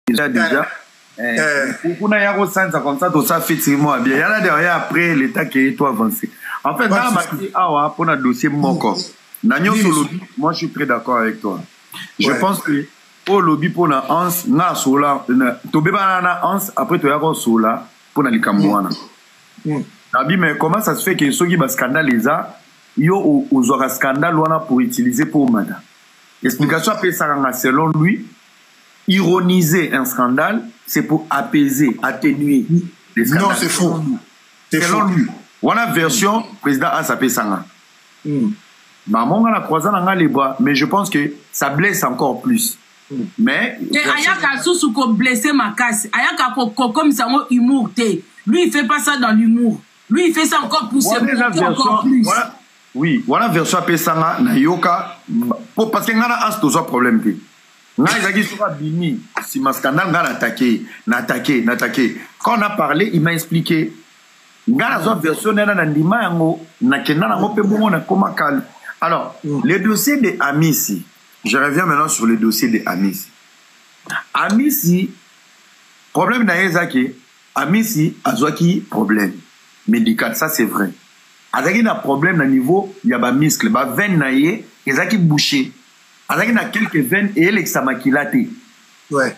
déjà. Pour qu'on ait ça comme ça, tout ça fait moi bien. Il y en a derrière après l'état qui est tout avancé. En fait, dans ma vie, pour un dossier Moko, moi je suis très d'accord avec toi. Je pense que pour le lobby pour la Hans, na sola, tu peux pas na Hans après tu as sola pour la Likamouana. Mais comment ça se fait que ceux qui va scandaliser, yo aux aura scandale pour utiliser pour Mada. L'explication après ça selon lui. Ironiser un scandale, c'est pour apaiser, atténuer les scandales. Non, c'est faux. Selon lui. Voilà la version président Asapé Sanga. Maman a croisé dans les bras, mais je pense que ça blesse encore plus. Mais. Ayaka sous blessé ma casse. Ayaka comme ça, humour. Lui, il fait pas ça dans l'humour. Lui, il fait ça encore pour se monter encore plus. Voilà. Oui, voilà la version Apé Sanga, na yoka. Parce qu'il y a un problème. Si ma scandale n'a attaqué. Quand on a parlé, il m'a expliqué. Alors, le dossier de Amissi, je reviens maintenant sur le dossier de Amissi. Amissi, problème d'Aezaki, Amissi a problème médical, ça c'est vrai. Azaki a problème au niveau, il y a des muscles, des veines, ils ont bouché. Il y a quelques veines et elle s'est maquillée. Ouais.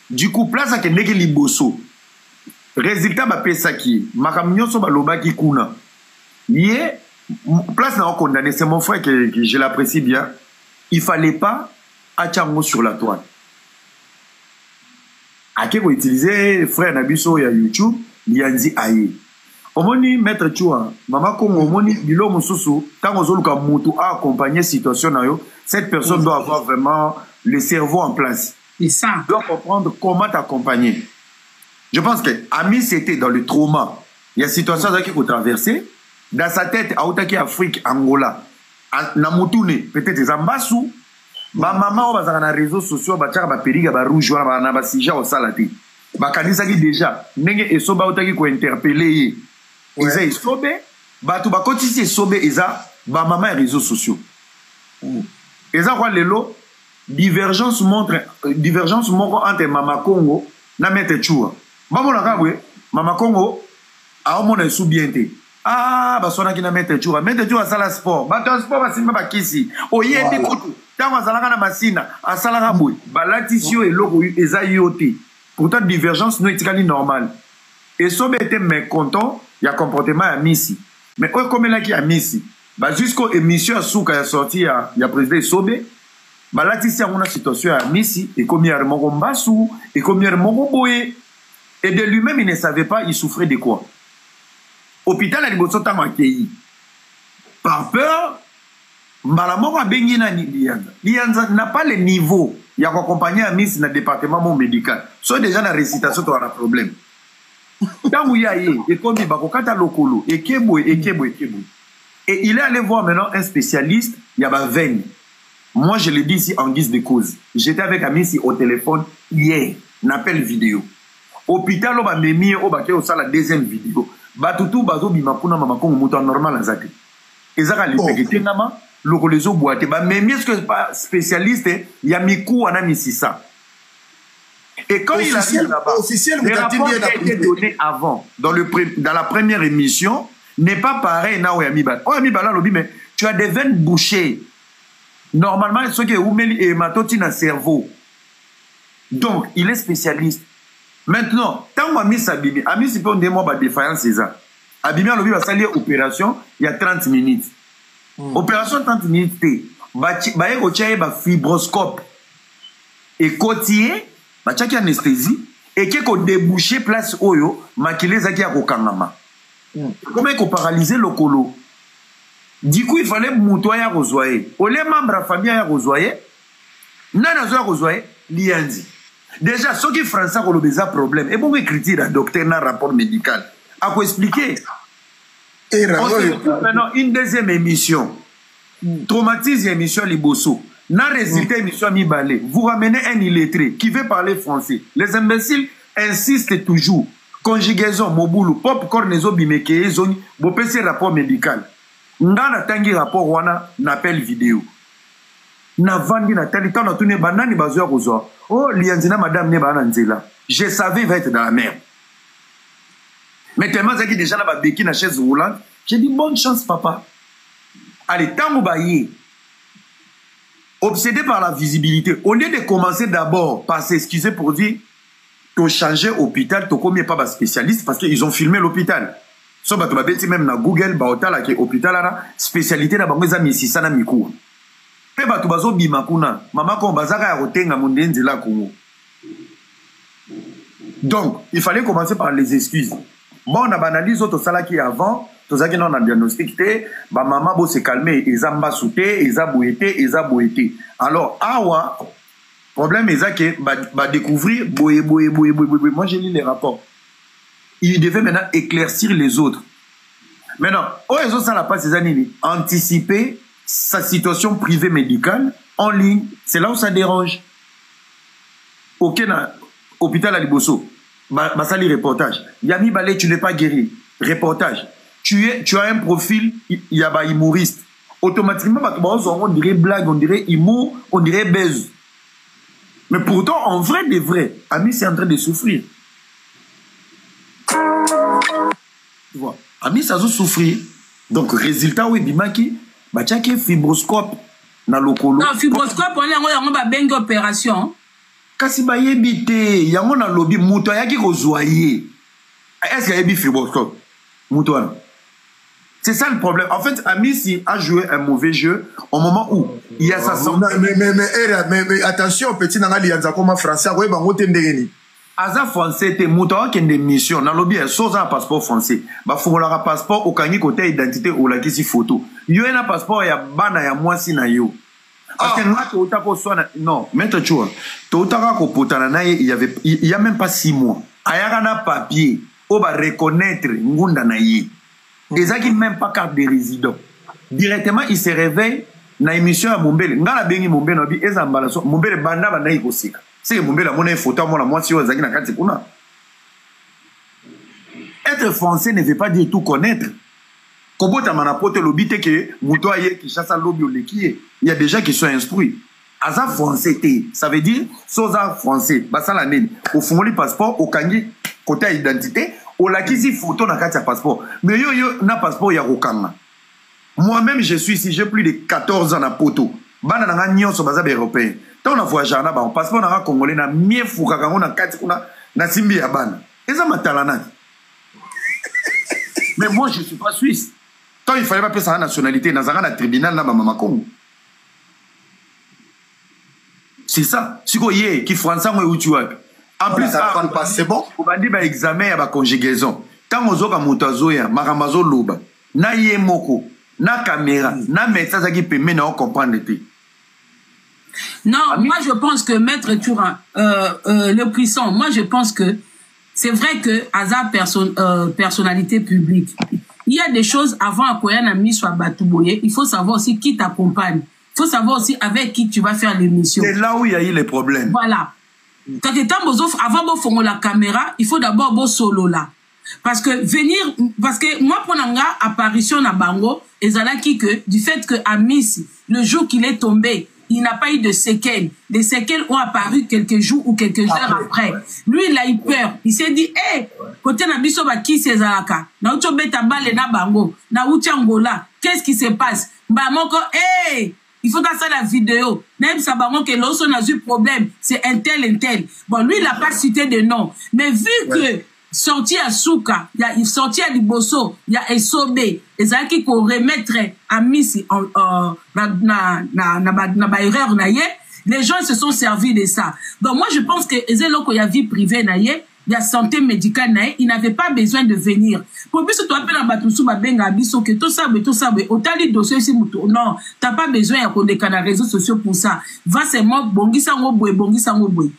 Du coup, place à Kendeke Liboso. Résultat, bah, ça qui. Makamignon so baloba qui kuna. Yé, place n'a condamné. C'est mon frère que je l'apprécie bien. Il fallait pas attirer sur la toile. À qui vous utilisez, frère Nabiso, il y a YouTube, il y a dit aïe. Omoni maître Chouan, maman comme omoni bilo mususu, tant aux autres comme mutu a accompagné situation na yo, cette personne doit avoir vraiment le cerveau en place. Et ça doit comprendre comment t'accompagner. Je pense que Ami c'était dans le trauma. Il y a situation qu'il faut traverser. Dans sa tête, à Outaki Afrique, Angola, na mutune peut-être des ambassou. Ma maman va dans les réseaux sociaux, ba tchaka ba periga ba rouge wala na ba sija au salati. Ba kanisa ki déjà, nenge esoba Outaki ko interpeller. Ils ont sobé, batu ba kotisi sobé eza ba maman réseaux sociaux. Eza quoi lelo divergence montre entre Mama Congo na Maître Chua. Maman la kabwe Mama Congo a omona sou bienté. Ah ba sona ki na Maître Chua. Maître Chua sala sport. Ba to sport ba simba ba kisi. Oyende kutu. Tango zalaka na masina asala kabwe. Ba latisio et loko eza yoté. Pourtant divergence no etikali normal. Et sobé était mécontent. Il y a comportement à Missi. Mais comme il y a Missi, jusqu'au émission à Souka est sorti, il y a président Sobé. Là, il y a une situation à Missi, et comme il y a un Mbassou, et comme il y a un Boé. Et de lui-même, il ne savait pas, il souffrait de quoi. Hôpital à Liboso Tango accueilli. Par peur, Mbalamoko a baigné dans Lianza n'a pas le niveau. Il y a accompagné à Missi dans le département médical. Soit déjà dans la récitation, tu as un problème. Quand il y a et comme il bakokata lokolo et il est allé voir maintenant un spécialiste, il y a ma veine. Moi je le dis ici en guise de cause. J'étais avec Amissi au téléphone hier, un appel vidéo. Hôpital on memi au baké au la deuxième vidéo. Batutu bazo bimakuna mama kongo muto normal azate. Ezaka lipekete nama lokolezo boate ba memi est-ce que pas spécialiste il y a miku ana misisa. Et quand il a dit là-bas, le rapport qui a été donné avant, dans la première émission, n'est pas pareil na Oyamibala. Oyamibala lobby, mais tu as des veines bouchées. Normalement, ce qui est oumeli et matoti na cerveau. Donc, il est spécialiste. Maintenant, tant qu'on a mis Abimi, Ami peut dire moi ba défaillance c'est ça. Abimi lobby va salir opération, il y a 30 minutes. Opération 30 minutes ba yeko tchaye ba fibroscope. Et côtier bachaki anesthésie et qui a débouché place oyo makile zaki ya kokangama. Comment il a paralysé le colo. Du coup il fallait moutoyer à Rosoye. Au les membres de la famille à Rosoye, nana zo Rosoye lianzi. Déjà ceux qui français ont des problèmes et bon écrire à docteur dans rapport médical. À quoi expliquer? On se retrouve maintenant une deuxième émission. Traumatise émission Liboso. N'a résultat émission mi-balé. Vous ramenez un illettré qui veut parler français. Les imbéciles insistent toujours. Conjugaison, mobulu, popcorn, nezo bimeke, zone, bopé rapport médical. N'an a tangi rapport wana n'appel vidéo. na vandi na tali tant na tourné banani bazoya kozwa oh lianzina madame ne bana nzela je savais il va être dans la merde mais tellement zaki déjà na ba beki na chaise roulante j'ai dit bonne chance papa allez tango baye obsédé par la visibilité au lieu de commencer d'abord par s'excuser pour dire to changer hôpital to combien pas ba spécialiste parce qu'ils ont filmé l'hôpital so bato ba beti même na Google ba hôtel ki hôpital là spécialité na bango za misisa na mikou pe bato bazo bima kuna mama ko bazaka ya kotenga mundenzi la Congo. Donc il fallait commencer par les excuses. Bon on a banalisé auto sala qui avant tozaki non na diagnostic té ba mama bo se calmer ezamba souté ezabouété ezabouété. Alors awa problème est que ba découvrir boye moi j'ai lu les rapports. Il devait maintenant éclaircir les autres. Maintenant, OSO ça la passe ces années anticiper sa situation privée médicale en ligne, c'est là où ça dérange. Ok, na hôpital à Liboso, basali reportage. Yami Balé, tu n'es pas guéri. Reportage. Tu as un profil, il y a un humoriste. Automatiquement, on dirait blague, on dirait humour, on dirait baise. Mais pourtant, en vrai de vrai, Ami c'est en train de souffrir. Tu vois, Ami ça veut souffrir. Donc, résultat, oui, Bimaki, bah, tu as un fibroscope dans le colo. Non, fibroscope, on a une opération. Kasi ba yebite, yango na lobby, muto yaki kozoye. Est-ce qu'il y a un fibroscope? Muto. C'est ça le problème. En fait, Amissi a joué un mauvais jeu au moment où il y a sa santé. Mais attention, petit nanga lianza comme français, ouais, bah, on t'endégni. Aza français, t'es mouton qui a des missions. Dans le lobby, il y a un passeport français. Bah, faut qu'on a passeport au Kanye côté identité ou la qui photo. Il y a un passeport, il y a bana, il y a moi si na yo. Parce que non, maître Chouan, il y a même pas 6 mois. Ayagana papier, on va reconnaître Ngunda Naye. Et ça qui même pas carte de résident. Directement, il se réveille dans l'émission à Mombele. Ngala bengi Mombele, et Zambalaso, Mombele banda banda y kosika. C'est que Mombele a mon photo, moi si on zaki na kati kuna. Être français ne veut pas dire tout connaître. Kobota manapote lobby te que Moutoye qui chasse à lobby au lekiye. Il y a des gens qui sont instruits. Aza français, ça veut dire, soza français, basa la nene, au fond du passeport, au kangi, côté identité, au lakisi photo na kati passeport. Mais yo na passeport ya rokanga. Moi-même, je suis ici, j'ai plus de 14 ans na poto. Bana na nyon so baza européen. Tant on a voyagé na ba, passeport na congolais na mie fuka kango na kati kuna na simbi ya bana. Eza matalana. Mais moi, je suis pas suisse. Tant il fallait pas payer sa nationalité, dans un tribunal là, maman Congo. C'est ça. Si vous voyez, qui français ou tu vois. En plus, c'est bon. On va dire examen et conjugaison. Tant on zoka moutazoya, maramazo loba, na yemoko, na caméra, na médecin qui peut maintenant comprendre. Non, moi je pense que Maître Touran, le puissant, moi je pense que c'est vrai que Aza personnalité publique. Il y a des choses avant qu'on ait un ami soit Batouboye. Il faut savoir aussi qui t'accompagne. Il faut savoir aussi avec qui tu vas faire l'émission. C'est là où il y a eu les problèmes. Voilà. Quand tu es avant de faire la caméra, il faut d'abord bo solo là. Parce que moi, pour une apparition à Bango, et que du fait que Amis, le jour qu'il est tombé, il n'a pas eu de séquelles. Les séquelles ont apparu quelques jours ou quelques heures après. Lui, il a eu peur. Il s'est dit, hé, côté Nabiso Baki Césaraka, na ucho beta bale na bango, na uchi Angola, qu'est-ce qui se passe? Bah, mon corps, hé, il faut faire ça la vidéo. Même ça, bah, mon que l'autre, on a eu problème. C'est un tel. Bon, lui, il n'a pas cité de nom. Mais vu que, sorti à Souka, il y a sorti à Liboso, il y a Esobé, et ça qui qu'on remettre à Missi les gens se sont servis de ça. Donc moi je pense que il y a vie privée naïe, il y a santé médicale naïe, il n'avait pas besoin de venir. Pour plus toi appeler en Batoussou Babenga Abisso que tout ça autant les dossiers si non, t'as pas besoin à des canaux réseaux sociaux pour ça. Va seulement bongi sango boy.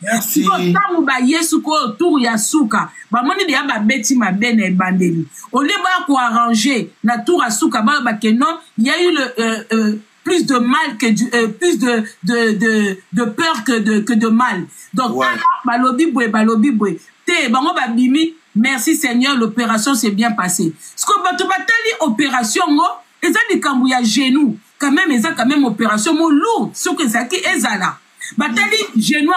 Merci. Quand ba yesu ko autour ya souka, ba moni de ba beti ma bene e bandeli. Au lieu ba ko arranger na tour à souka ba que non, il y a eu le plus de mal que plus de peur que de mal. Donc ouais. Balobi boy. Te bango ba bimi, merci Seigneur, l'opération s'est bien passée. Ce que batali opération ngo, eza likambu ya genou. quand même opération mo lourd ce que ça qui ezala batali genou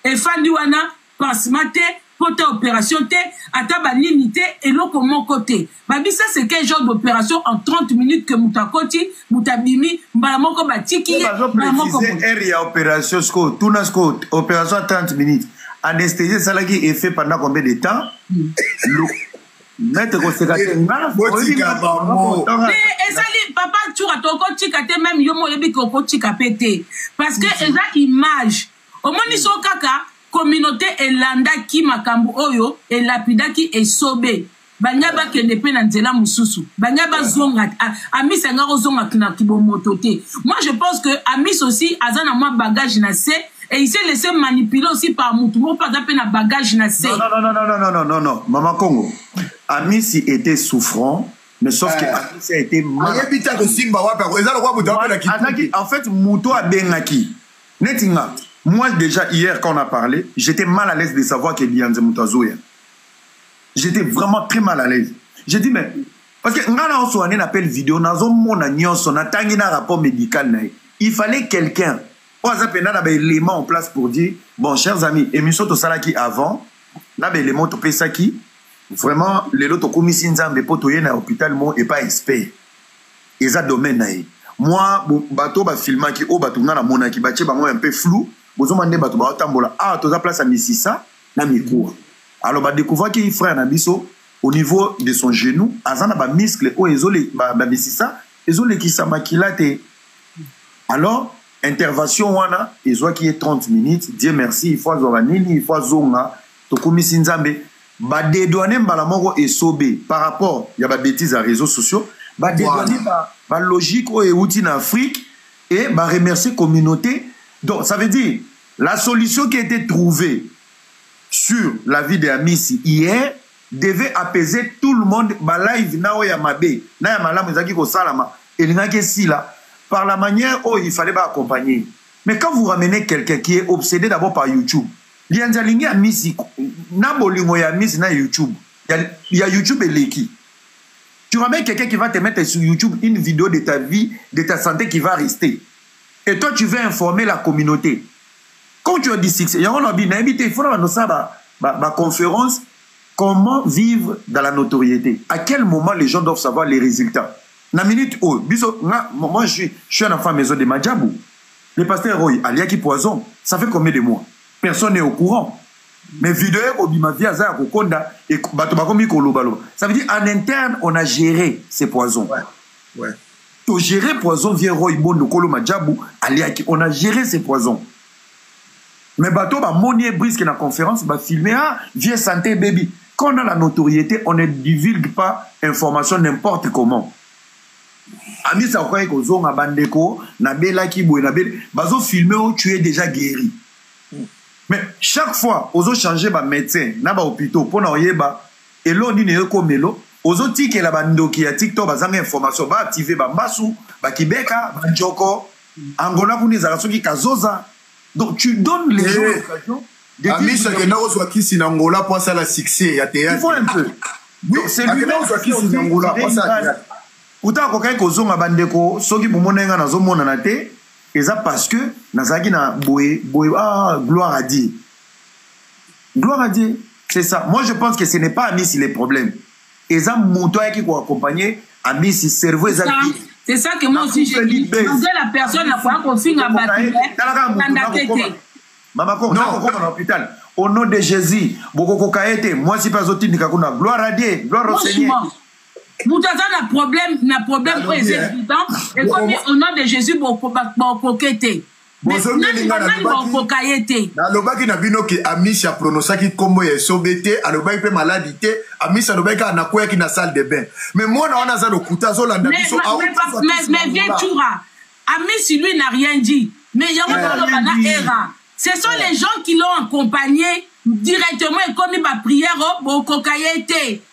et fandiwana pansement te côté opération te ata banini te et loko mon côté babi ça c'est quel genre d'opération en 30 minutes que mutakoti mutabimi mbala moko batiki mbala moko area opération sko tuna sko opération 30 minutes anesthésie ça là qui est fait pendant combien de temps mettre conséquence mais ezali papa tura toko tika te même yo mo yebi ko tika pété parce que eza image au moni so kaka communauté elandaki makambo oyo elapidaki esobe banya bakende pe na nzela mususu banya bazonga Amis nga kozonga kina kibomoto te. Moi je pense que Amis aussi azana moi bagage na se et il s'est laissé manipuler aussi par Moutoumou par exemple na bagage na se. Non Maman Congo Amis était souffrant mais sauf que Amis a été mal. En fait Mouto a bengaki netinga. Moi, déjà, hier, quand on a parlé, j'étais mal à l'aise de savoir qu'il y a un Moutazoya. J'étais vraiment très mal à l'aise. J'ai dit, mais... Parce que, on a un appel vidéo, on a un rapport médical. Il fallait quelqu'un. On a un élément en place pour dire, bon, chers amis, émission de Salaki avant, là, ben, les mots de Pesaki, vraiment, les autres commissions de Potoyen à l'hôpital, moi, et pas expert. Et ça, domaine, moi, bateau, ba filma qui, oh, bateau, na mona qui, bateau, moi, un peu flou. Bozomande bato ba tambola toza place à Mississa na mikoa alors ba découvrir qu'il frère na biso au niveau de son genou azana ba muscle o ezole ba Mississa ezole ki samakila te alors intervention wana ezwa qui est 30 minutes Dieu merci il faut zora nini il faut zonga to komisi nzambe ba dédouaner mbala moko esobe par rapport ya ba bêtises à réseaux sociaux ba dédouaner ba logique o euti na Afrique et ba remercier communauté. Donc, ça veut dire, la solution qui a été trouvée sur la vie de Amis hier devait apaiser tout le monde. Live, par la manière où il fallait accompagner. Mais quand vous ramenez quelqu'un qui est obsédé d'abord par YouTube, il y a Amis, il y a YouTube et Leki. Tu ramènes quelqu'un qui va te mettre sur YouTube une vidéo de ta vie, de ta santé qui va rester. Et toi, tu veux informer la communauté. Quand tu as dit il y a il faut ma conférence, comment vivre dans la notoriété. À quel moment les gens doivent savoir les résultats. La minute où, moi je suis un enfant maison de Madjabou. Le pasteur Roy, Aliaki Poison, ça fait combien de mois? Personne n'est au courant. Mais vidéo, ça veut dire en interne, on a géré ces poisons. Ouais. Pour gérer poison via Roy Bondo Kolo Madjabou, on a géré ces poisons. Mais bateau ba monier brisque na conférence ba filmer via santé baby. Quand on a la notoriété, on ne divulgue pas information n'importe comment. Ami ça quoi ko zonga bandeko na bela ki boy na bela bazo filmer où tu es déjà guéri. Mais chaque fois ozo changer ba médecin na ba hôpital pour na oyeba et l'on dit ne ko melo ozo tike la bandoki ya TikTok bazanga information ba activer ba mbasu ba kibeka ba njoko angola kuni za soki kazoza. Donc tu donnes les gens l'occasion de Amis que na ozo kisi na Angola pour ça la succès ya théâtre. Il faut un peu. Oui, c'est lui ozo kisi na Angola pour ça. Uta ko kai ko zonga bandeko soki bomonenga na zomona na te eza parce que nazaki na boye gloire à Dieu. Gloire à Dieu, c'est ça. Moi je pense que ce n'est pas Amis les problèmes. Eza monto qui ko accompagner Amis cerveau eza. C'est ça que moi aussi j'ai dit. La personne a pas confié à battre. Maman ko na ko na hôpital. Au nom de Jésus, boko kaete, moi si pas zotini kakuna gloire à Dieu, gloire au Seigneur. Vous avez un problème pour les étudiants et comme au nom de Jésus beaucoup coqueté. Mais alobaki na bino ke Amis a prononcé kombo ya sobete alobaki pe maladie Amis alobaki na koyaki na salle de bain mais moi na wana za lokuta zo landa biso mais viens Toura Amis lui n'a rien dit mais il y a un erreur. Ce sont les gens qui l'ont accompagné directement et comme ba prière au cocaïté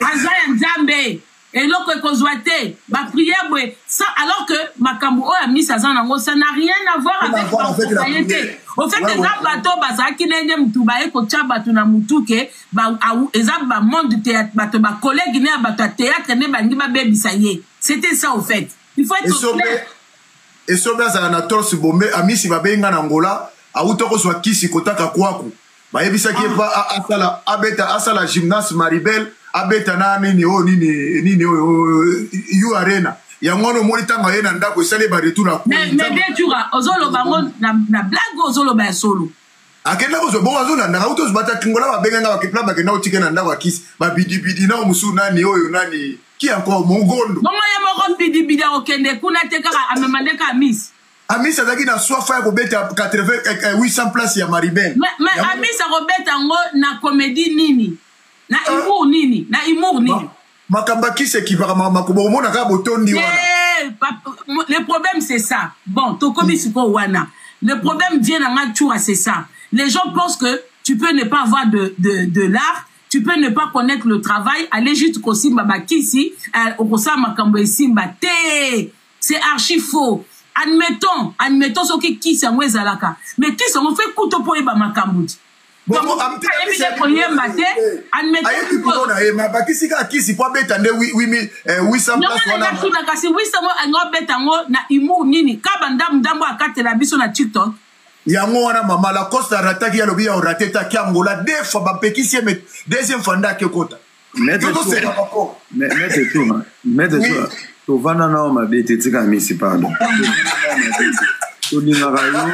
Azaya Nzambe et l'autre kozwate ba prière ça alors que makambo o Amis azanango ça n'a rien à voir avec la cocaïté. Au fait que za bato bazaki nende mutu ba eko tcha bato na mutu ke ba eza ba monde de théâtre bato ba collègue ne bato théâtre ne bangi ba bebisa ye. C'était ça au fait. Il faut être clair. esobe azala na torse bombe amisi babenga na ngola auta kozwa kisi kotaka kwaku bayebisaki epa asala gymnase Maribel abeta na nini yu arena yango no moni tanga ye na ndako esale ba retour na mais bien sûr ozolo bango na blague ozolo ba solo akenda kozwa bon azolanda auta ozobata kingola babenga nga bakepla bakenda otike na ndako akisi babidibidi na musu nani oyo nani qui encore mongondo bongo ya moko bidibidi okende kuna te kaka amemandeka Amis Amis azaki na soif ya kobeta 800 places ya Maribel mais Amis akobeta ngo na comédie nini na humour nini makamba kise ki baka makobo mona ka botondi wana le problème c'est ça bon to komi siko wana le problème vient dans ma tour c'est ça les gens pensent que tu peux ne pas avoir de l'art tu peux ne pas connaître le travail aller juste ko simba bakisi au sama makambo simba té c'est archi faux admettons ce qui s'en ezalaka mais qui s'en fait couteau pour ba makambo bon bakisi ka kisi po beta nde 800 places wana na kasi 800 ngo beta ngo na humour nini ka bandambo akatela biso na TikTok yango wana mama la Costa rataki ya lobi ya raté ta kiangola deux fois ba pekisi deuxième fois ndake kota mais to vana na ma bete tika misi pardon to ni ngarayo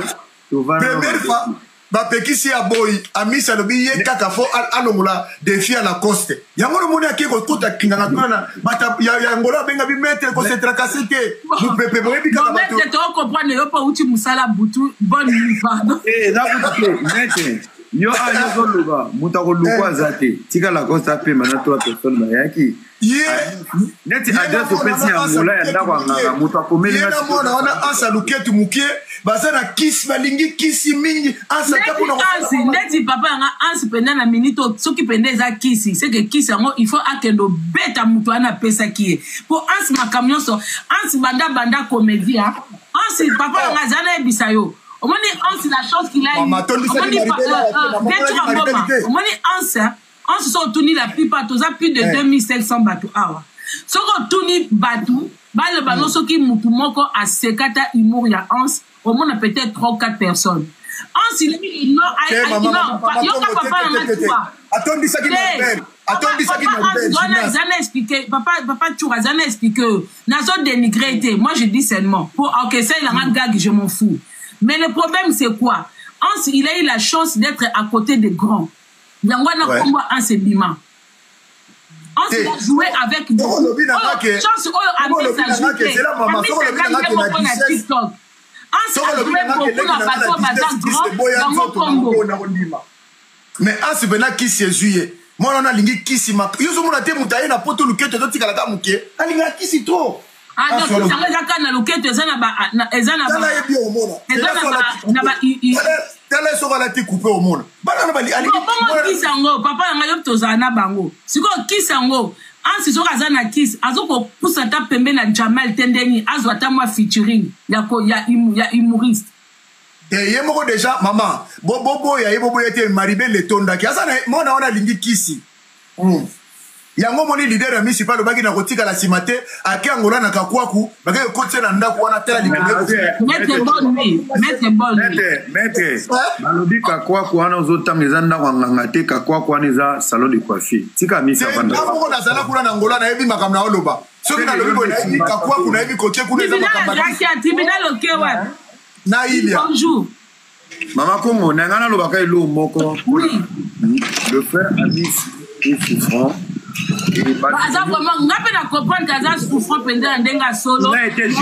to vana première fois bapekisi ya boy Amis alobi ye kaka fo alongola défi à la coste yango no moni akeko kota kinganga tuna bata ya ngola benga bi mettre concentra kasete mu pepe boyebi kaka bato mais to comprendre yo pa uti musala butu bonne nuit pardon na butu mete yo ayo ko luba mutako lukwa zate tika la coste pe mana to personne ba yaki neti adresse au pesi ya ngola ya ndako nganga mutako meli na mona wana ansa luketu mukie bazana kiss balingi kisi mingi ansa tapo na ansi neti papa nga ansi penda na minito soki penda eza kisi c'est que kisi yango il faut akendo beta mutu ana pesa kie pour ansi makamyo so ansi banda comédie ansi papa nga zana ebisa yo omoni ansi la chose qu'il a omoni ansi so tuni la plupart toza plus de 2500 bateau awa soko tuni bateau bale bano soki mutu moko asekata humour ya ansi au moins peut-être 3 ou 4 personnes. En s'il non, attendez ça qui m'appelle. Attendez ça qui m'appelle. Zana expliqué, papa Tchoura, Zana expliqué. Nazo dénigré. Moi je dis seulement. Ok, ça il a un gag, je m'en fous. Mais le problème c'est quoi? Hans, il a eu la chance d'être à côté des grands. Yangwana Kombo Hans et Bima. Hans il a joué avec des chance Amis a joué. Amis a TikTok. mais asi bena kisi ezuye mwana na lingi kisi mak yozo mona te mutaye na poto luketo to tikala ka muke alinga kisi to donc ça nga kana luketo ezana tala yebi o mona na ba tala so kala ti couper o mona bana na bali alingi kisi ngo papa nga yo tozana bango siko kisi ngo ansi soka azana kiss azoko pusa ta pembe na Jamal Tendeni azwata moi featuring ya humoriste ye moko déjà maman bobo ya bobo yete Maribel le tonda ki azana mona wana lingi kisi yango moni leader ya municipal baki na kotika la simate ake angola na kakwaku baki kotse na ndako wana tela maître balobi kakwaku wana ozotanga eza ndako nganga te kakwaku wana eza salon de coiffure tika misa vanda moko na zala kuna na angola na yebi makamna oloba soki na lobi boy na yebi kakwaku na yebi kote kuna eza makamba tribunal okewa na ilia bonjour Maman Congo nangana lobaka elo moko le frère Amis est souffrant. Aza vraiment ngapena comprendre kaza souffrant pendant ndenga solo. On a été juste